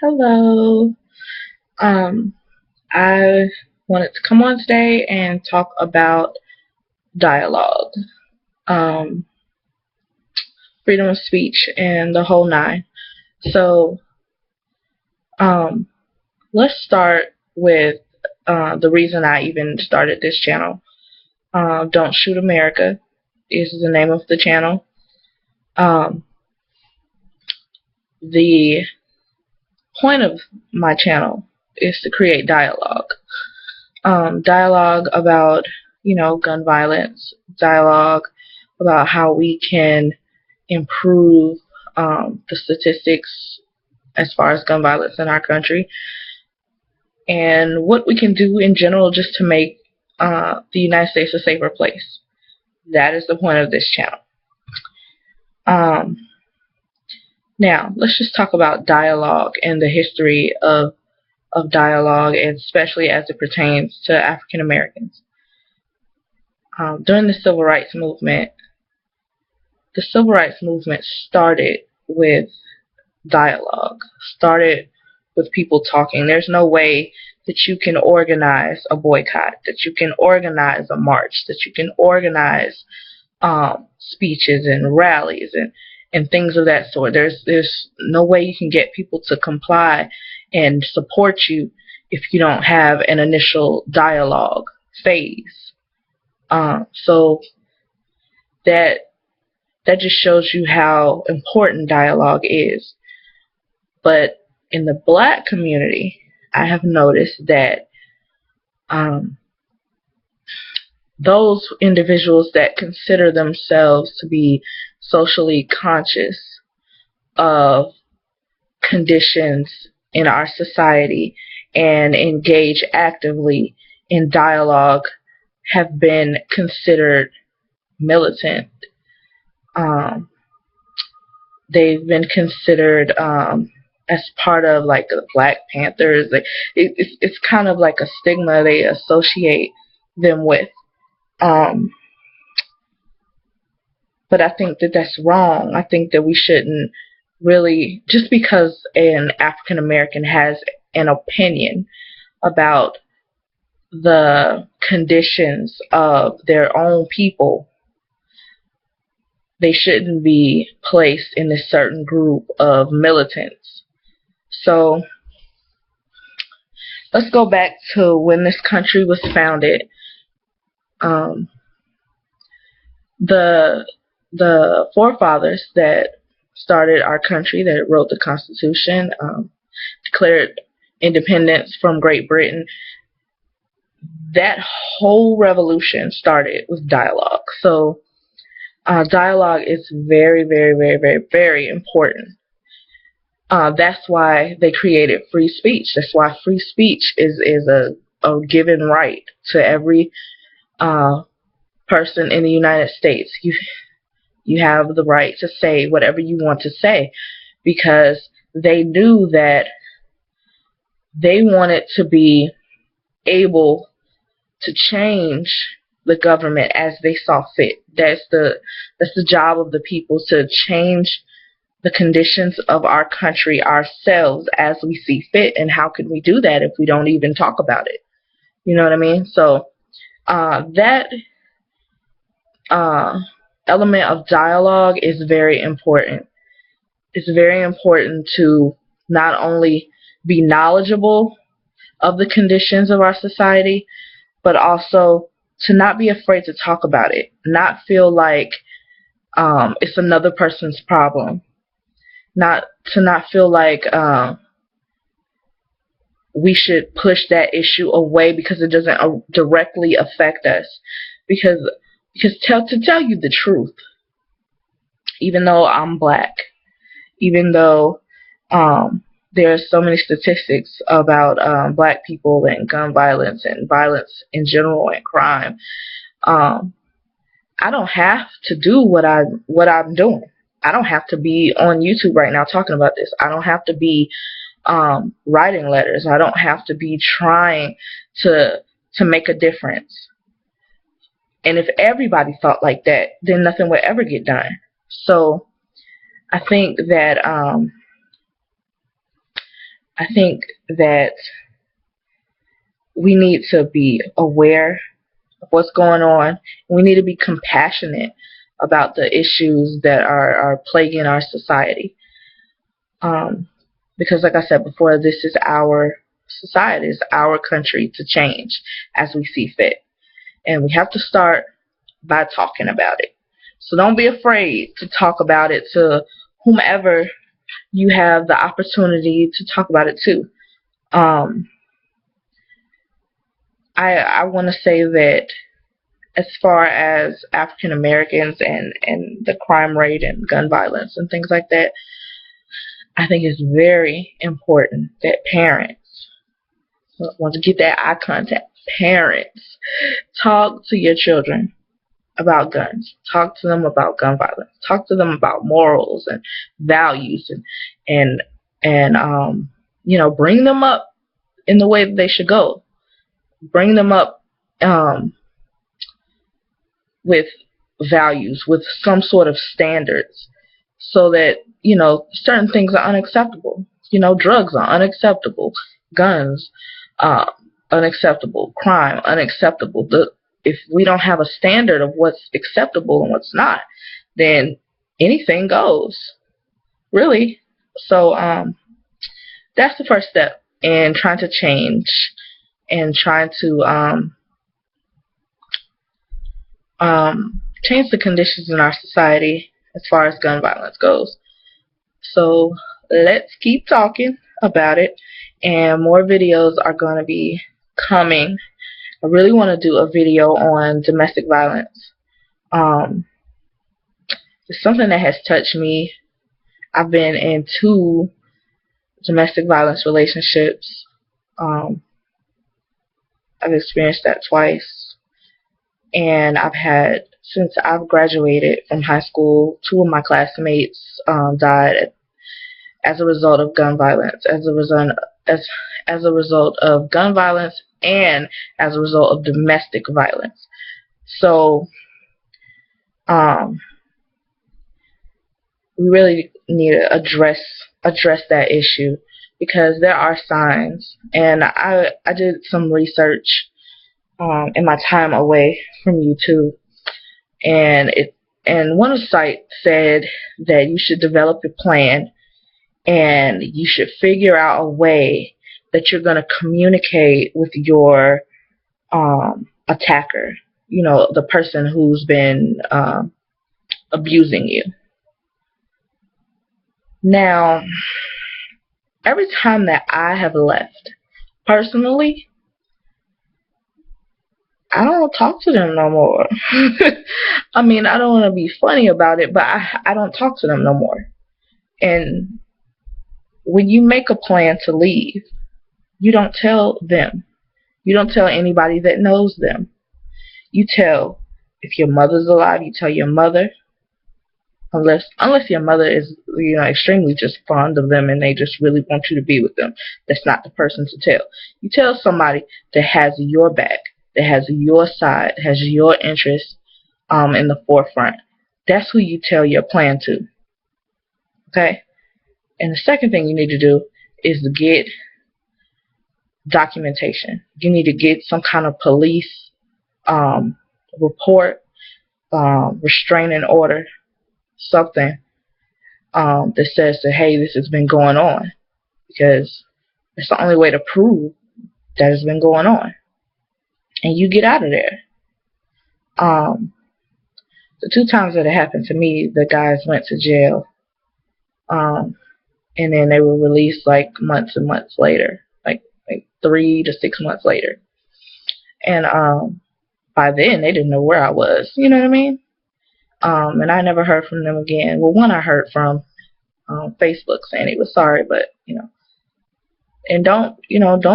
Hello. Um, I wanted to come on today and talk about dialogue, um, freedom of speech, and the whole nine. So, um, let's start with the reason I even started this channel. Don't Shoot America is the name of the channel. Um, the point of my channel is to create dialogue. Dialogue about, gun violence, dialogue about how we can improve the statistics as far as gun violence in our country, and what we can do in general just to make the United States a safer place. That is the point of this channel. Um, Now, let's just talk about dialogue and the history of dialogue, and especially as it pertains to African Americans. During the civil rights movement started with dialogue, started with people talking. There's no way that you can organize a boycott, that you can organize a march, that you can organize speeches and rallies and things of that sort. There's no way you can get people to comply and support you if you don't have an initial dialogue phase. So that just shows you how important dialogue is. But in the black community, I have noticed that those individuals that consider themselves to be socially conscious of conditions in our society and engage actively in dialogue have been considered militant. They've been considered as part of like the Black Panthers. It's kind of like a stigma they associate them with. But I think that that's wrong. I think that we shouldn't really, just because an African American has an opinion about the conditions of their own people, they shouldn't be placed in a certain group of militants. So let's go back to when this country was founded. The forefathers that started our country, that wrote the Constitution, declared independence from Great Britain, that whole revolution started with dialogue. So dialogue is very, very, very, very, very important. That's why they created free speech. That's why free speech is a given right to every person in the United States. You have the right to say whatever you want to say, because they knew that they wanted to be able to change the government as they saw fit. That's the job of the people, to change the conditions of our country ourselves as we see fit. And how can we do that if we don't even talk about it? You know what I mean? So that element of dialogue is very important. It's very important to not only be knowledgeable of the conditions of our society, but also to not be afraid to talk about it, not feel like it's another person's problem, not feel like we should push that issue away because it doesn't directly affect us. Because to tell you the truth, even though I'm black, even though there are so many statistics about black people and gun violence and violence in general and crime, I don't have to do what I'm doing. I don't have to be on YouTube right now talking about this. I don't have to be writing letters. I don't have to be trying to make a difference. And if everybody thought like that, then nothing would ever get done. So I think that I think that we need to be aware of what's going on. We need to be compassionate about the issues that are plaguing our society. Because like I said before, this is our society, it's our country to change as we see fit. And we have to start by talking about it. So don't be afraid to talk about it to whomever you have the opportunity to talk about it to. I want to say that as far as African Americans and the crime rate and gun violence and things like that, I think it's very important that parents, once you get that eye contact, parents, talk to your children about guns. Talk to them about gun violence. Talk to them about morals and values and bring them up in the way that they should go. Bring them up with values, with some sort of standards, so that certain things are unacceptable. Drugs are unacceptable, guns unacceptable, crime unacceptable. If we don't have a standard of what's acceptable and what's not, then anything goes, really. So that's the first step in trying to change and trying to change the conditions in our society as far as gun violence goes. So let's keep talking about it, and more videos are going to be coming. I really want to do a video on domestic violence. It's something that has touched me. I've been in 2 domestic violence relationships. I've experienced that twice. And since I've graduated from high school, 2 of my classmates died as a result of gun violence, as a result of gun violence and as a result of domestic violence. So we really need to address that issue, because there are signs. And I did some research in my time away from YouTube, and one of the sites said that you should develop a plan, and you should figure out a way that you're going to communicate with your attacker, the person who's been abusing you. Now, every time that I have left, personally, I don't talk to them no more. I mean, I don't want to be funny about it, but I don't talk to them no more. And when you make a plan to leave, you don't tell them. You don't tell anybody that knows them. You tell, if your mother's alive, you tell your mother. Unless your mother is, extremely just fond of them and they just really want you to be with them. That's not the person to tell. You tell somebody that has your back, that has your side, has your interests in the forefront. That's who you tell your plan to. Okay? And the second thing you need to do is to get documentation. You need to get some kind of police report, restraining order, something that says that, hey, this has been going on, because it's the only way to prove that it's been going on. And you get out of there. The 2 times that it happened to me, the guys went to jail, and then they were released like months and months later, like 3 to 6 months later. And by then they didn't know where I was. You know what I mean? And I never heard from them again. Well, one I heard from Facebook saying he was sorry, but and don't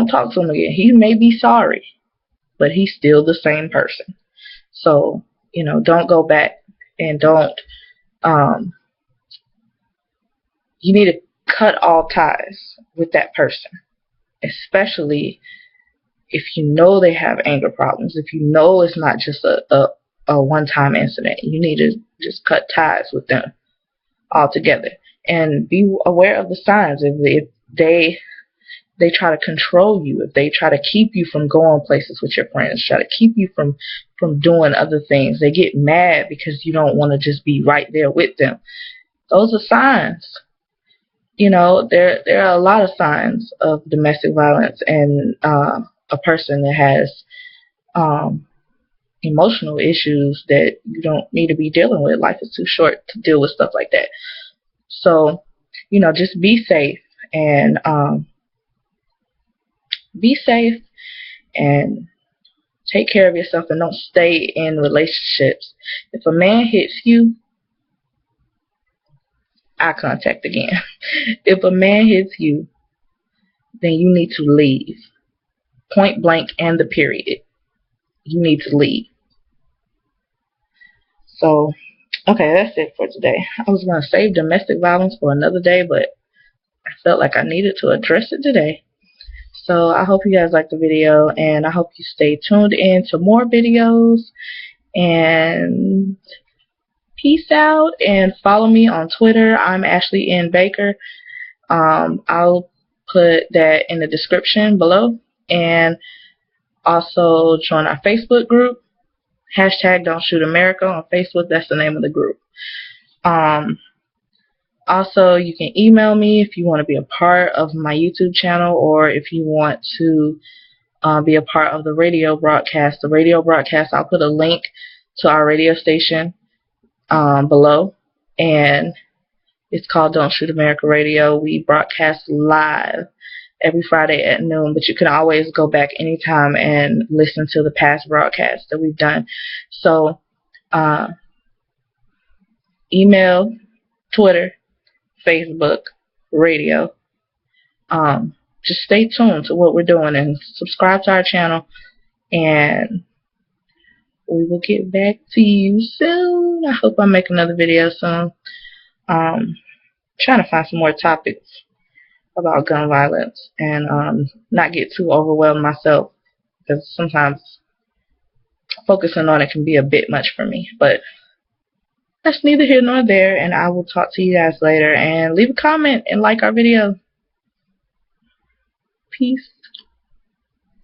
talk to him again. He may be sorry, but he's still the same person. So don't go back, and don't. You need to cut all ties with that person, especially if you know they have anger problems. If you know it's not just a one-time incident, you need to just cut ties with them altogether, and be aware of the signs. If they try to control you, if they try to keep you from going places with your friends, try to keep you from doing other things, they get mad because you don't want to just be right there with them. Those are signs. You know, there are a lot of signs of domestic violence and a person that has emotional issues that you don't need to be dealing with. Life is too short to deal with stuff like that. So, you know, just be safe and take care of yourself and don't stay in relationships. If a man hits you, eye contact again. If a man hits you, then you need to leave. Point blank and the period. You need to leave. So, okay, that's it for today. I was going to save domestic violence for another day, but I felt like I needed to address it today. So I hope you guys liked the video, and I hope you stay tuned in to more videos. And peace out, and follow me on Twitter. I'm Ashley N. Baker. I'll put that in the description below. And also join our Facebook group. #Don'tShootAmerica on Facebook. That's the name of the group. Also, you can email me if you want to be a part of my YouTube channel, or if you want to be a part of the radio broadcast. The radio broadcast, I'll put a link to our radio station below, and it's called Don't Shoot America Radio. We broadcast live every Friday at noon, but you can always go back anytime and listen to the past broadcasts that we've done. So, email, Twitter, Facebook, radio. Just stay tuned to what we're doing and subscribe to our channel, and we will get back to you soon. I hope I make another video soon. Trying to find some more topics about gun violence and not get too overwhelmed myself, because sometimes focusing on it can be a bit much for me. But that's neither here nor there, and I will talk to you guys later. And leave a comment and like our video. Peace.